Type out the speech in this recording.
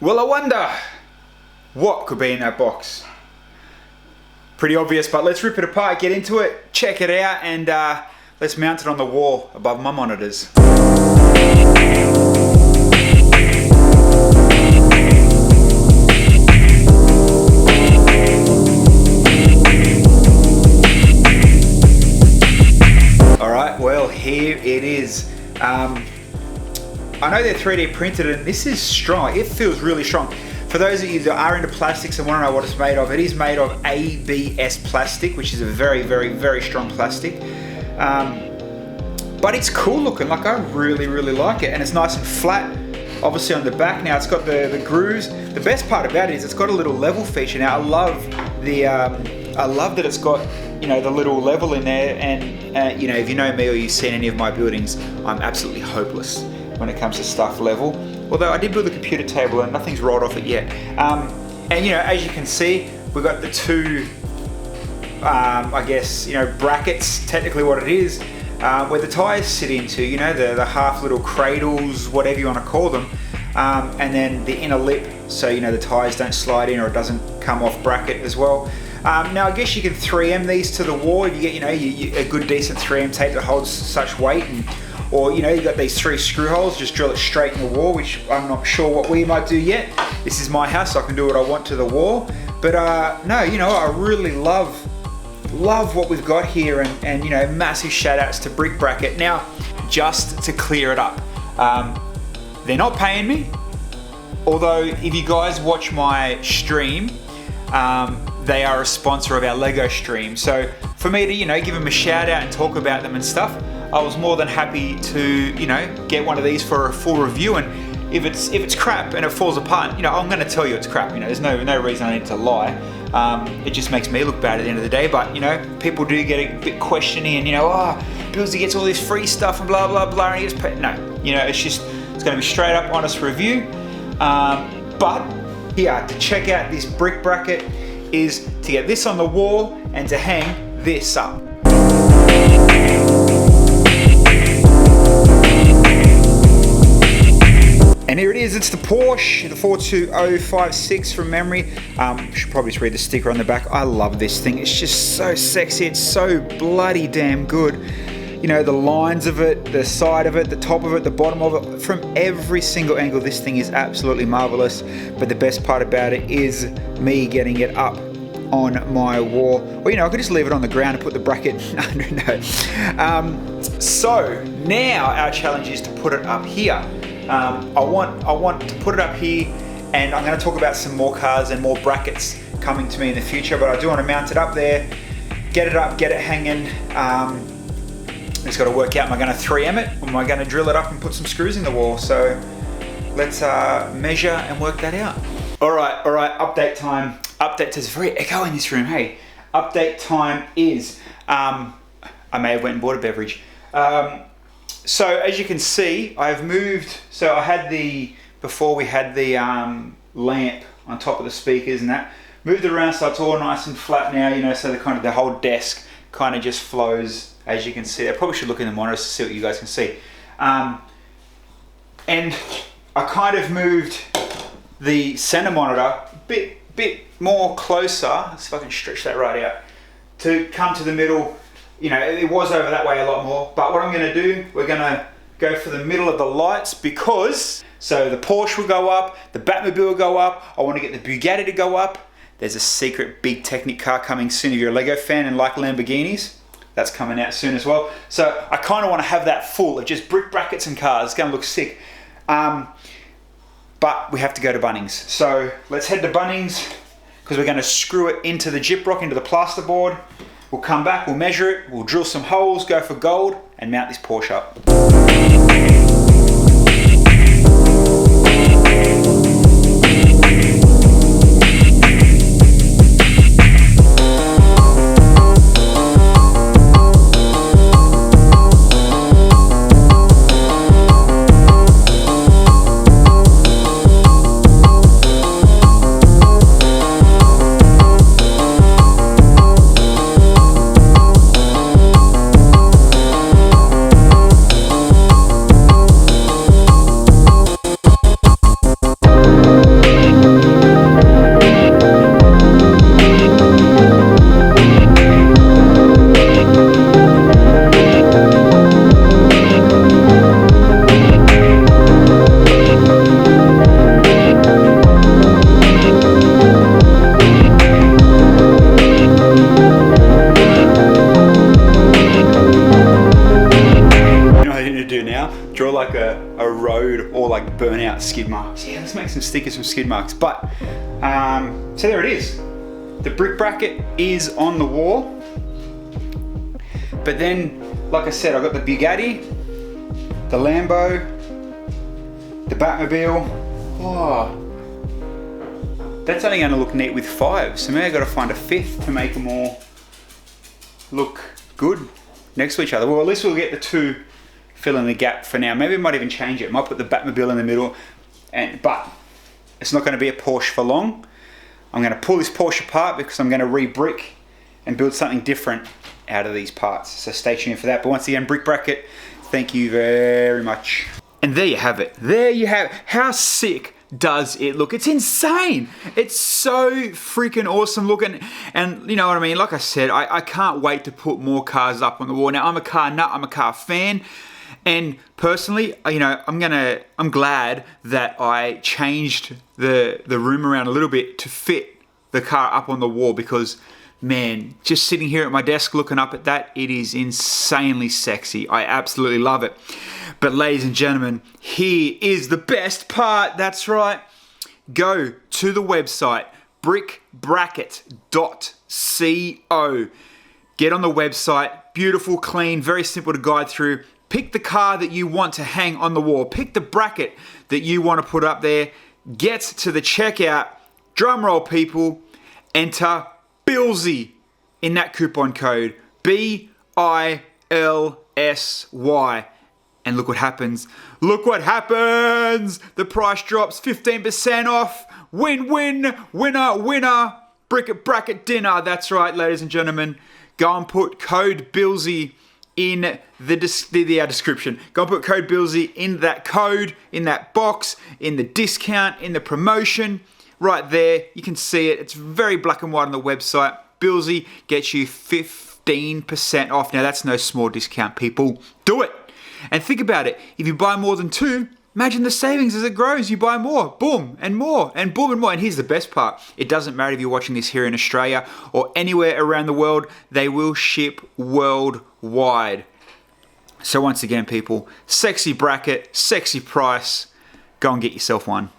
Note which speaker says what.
Speaker 1: Well, I wonder what could be in that box. Pretty obvious, but let's rip it apart, get into it, check it out, and let's mount it on the wall above my monitors. Alright, well, here it is. I know they're 3D printed and this is strong. It feels really strong. For those of you that are into plastics and want to know what it's made of, it is made of ABS plastic, which is a very, very, very strong plastic. But it's cool looking, like I really, really like it. And it's nice and flat, obviously on the back. Now it's got the grooves. The best part about it is it's got a little level feature. Now I love that it's got, you know, the little level in there. And you know, if you know me or you've seen any of my buildings, I'm absolutely hopeless when it comes to stuff level. Although I did build a computer table and nothing's rolled off it yet. And you know, as you can see, we've got the two, I guess, you know, brackets, technically what it is, where the tires sit into, you know, the half little cradles, whatever you want to call them. And then the inner lip, so you know the tires don't slide in or it doesn't come off bracket as well. Now I guess you can 3M these to the wall if you get, you know, a good decent 3M tape that holds such weight, or you know, you got these 3 screw holes, just drill it straight in the wall, which I'm not sure what we might do yet. This is my house, so I can do what I want to the wall. But no, you know, I really love what we've got here, and you know, massive shout outs to Brick Bracket. Now, just to clear it up, they're not paying me, although if you guys watch my stream, they are a sponsor of our Lego stream. So for me to, you know, give them a shout out and talk about them and stuff, I was more than happy to, you know, get one of these for a full review. And if it's crap and it falls apart, you know, I'm going to tell you it's crap. You know, there's no reason I need to lie. It just makes me look bad at the end of the day. But you know, people do get a bit questioning, and you know, Bilsy gets all this free stuff and blah blah blah, and he gets paid. No, you know, it's going to be straight up honest review. But here to check out this Brick Bracket is to get this on the wall and to hang this up. And here it is, it's the Porsche, the 42056 from memory. Should probably just read the sticker on the back. I love this thing, it's just so sexy, it's so bloody damn good. You know, the lines of it, the side of it, the top of it, the bottom of it, from every single angle, this thing is absolutely marvelous. But the best part about it is me getting it up on my wall. Or you know, I could just leave it on the ground and put the bracket, no. So now our challenge is to put it up here. I want to put it up here, and I'm going to talk about some more cars and more brackets coming to me in the future, but I do want to mount it up there, get it up, get it hanging. Just got to work out, am I going to 3M it, or am I going to drill it up and put some screws in the wall? So let's measure and work that out. All right, update time. There's a very echo in this room, hey. Update time is, I may have went and bought a beverage. So as you can see, I've moved, so I had before we had the lamp on top of the speakers and that, moved it around so it's all nice and flat now, you know, so the whole desk kind of just flows, as you can see. I probably should look in the monitors to see what you guys can see. And I kind of moved the center monitor a bit more closer, let's see if I can stretch that right out, to come to the middle. You know, it was over that way a lot more, but what I'm going to do, we're going to go for the middle of the lights, because, so the Porsche will go up, the Batmobile will go up, I want to get the Bugatti to go up. There's a secret big Technic car coming soon. If you're a Lego fan and like Lamborghinis, that's coming out soon as well. So I kind of want to have that full of just brick brackets and cars. It's going to look sick. But we have to go to Bunnings. So let's head to Bunnings, because we're going to screw it into the gyprock, into the plasterboard. We'll come back, we'll measure it, we'll drill some holes, go for gold, and mount this Porsche up. Let's make some stickers from skid marks. But, so there it is. The brick bracket is on the wall. But then, like I said, I've got the Bugatti, the Lambo, the Batmobile. Oh, that's only going to look neat with 5. So maybe I've got to find a 5th to make them all look good next to each other. Well, at least we'll get the 2 fill in the gap for now. Maybe I might even change it. I might put the Batmobile in the middle, but it's not going to be a Porsche for long. I'm going to pull this Porsche apart because I'm going to re-brick and build something different out of these parts. So stay tuned for that. But once again, brick bracket, thank you very much. And there you have it. There you have it. How sick does it look? It's insane. It's so freaking awesome looking. And you know what I mean? Like I said, I can't wait to put more cars up on the wall. Now, I'm a car nut. I'm a car fan. And personally, you know, I'm glad that I changed the room around a little bit to fit the car up on the wall, because man, just sitting here at my desk looking up at that, it is insanely sexy. I absolutely love it. But ladies and gentlemen, here is the best part. That's right. Go to the website, brickbracket.co. Get on the website. Beautiful, clean, very simple to guide through. Pick the car that you want to hang on the wall. Pick the bracket that you want to put up there. Get to the checkout. Drum roll, people. Enter bilsy in that coupon code. BILSY. And look what happens. Look what happens. The price drops 15% off. Win, win, winner, winner. Bracket dinner. That's right, ladies and gentlemen. Go and put code bilsy in the description. Go and put code bilsy in that code, in that box, in the discount, in the promotion. Right there, you can see it. It's very black and white on the website. Bilsy gets you 15% off. Now that's no small discount, people. Do it. And think about it. If you buy more than 2, imagine the savings as it grows. You buy more, boom, and more, and boom, and more. And here's the best part. It doesn't matter if you're watching this here in Australia or anywhere around the world. They will ship worldwide. So once again, people, sexy bracket, sexy price. Go and get yourself one.